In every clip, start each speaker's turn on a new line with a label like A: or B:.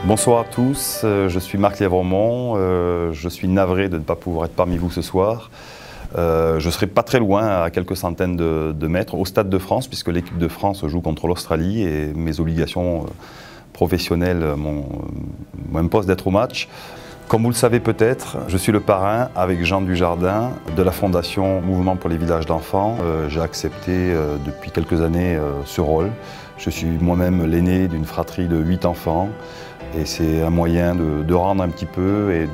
A: Bonsoir à tous, je suis Marc Lièvremont, je suis navré de ne pas pouvoir être parmi vous ce soir. Je ne serai pas très loin, à quelques centaines de mètres, au Stade de France, puisque l'équipe de France joue contre l'Australie et mes obligations professionnelles m'imposent d'être au match. Comme vous le savez peut-être, je suis le parrain, avec Jean Dujardin, de la Fondation Mouvement pour les villages d'enfants. J'ai accepté depuis quelques années ce rôle. Je suis moi-même l'aîné d'une fratrie de 8 enfants et c'est un moyen de rendre un petit peu et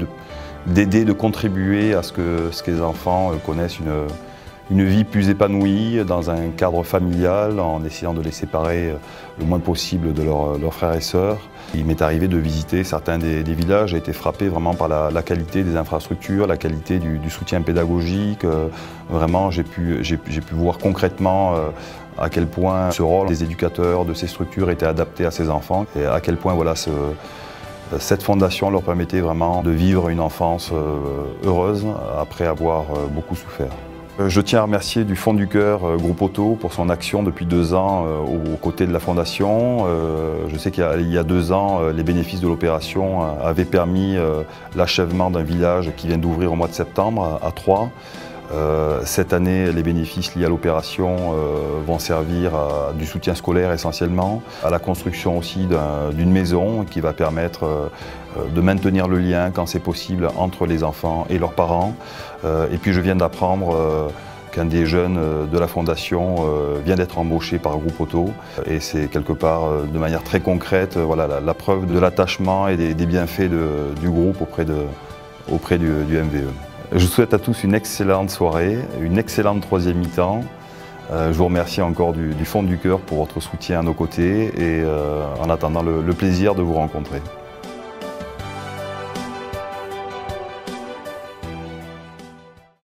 A: d'aider, de contribuer à ce que les enfants connaissent une vie plus épanouie dans un cadre familial, en essayant de les séparer le moins possible de leurs frères et sœurs. Il m'est arrivé de visiter certains des villages, j'ai été frappé vraiment par la qualité des infrastructures, la qualité du soutien pédagogique. Vraiment, j'ai pu voir concrètement à quel point ce rôle des éducateurs, de ces structures était adapté à ces enfants et à quel point voilà, cette fondation leur permettait vraiment de vivre une enfance heureuse après avoir beaucoup souffert. Je tiens à remercier du fond du cœur Groupe Auto pour son action depuis 2 ans aux côtés de la Fondation. Je sais qu'il y a 2 ans, les bénéfices de l'opération avaient permis l'achèvement d'un village qui vient d'ouvrir au mois de septembre à Troyes. Cette année, les bénéfices liés à l'opération vont servir à du soutien scolaire essentiellement, à la construction aussi d'une maison qui va permettre de maintenir le lien quand c'est possible entre les enfants et leurs parents. Et puis je viens d'apprendre qu'un des jeunes de la Fondation vient d'être embauché par Groupe Auto. Et c'est quelque part, de manière très concrète, voilà, la preuve de l'attachement et des bienfaits du groupe auprès du MVE. Je vous souhaite à tous une excellente soirée, une excellente 3e mi-temps. Je vous remercie encore du fond du cœur pour votre soutien à nos côtés et en attendant le plaisir de vous rencontrer.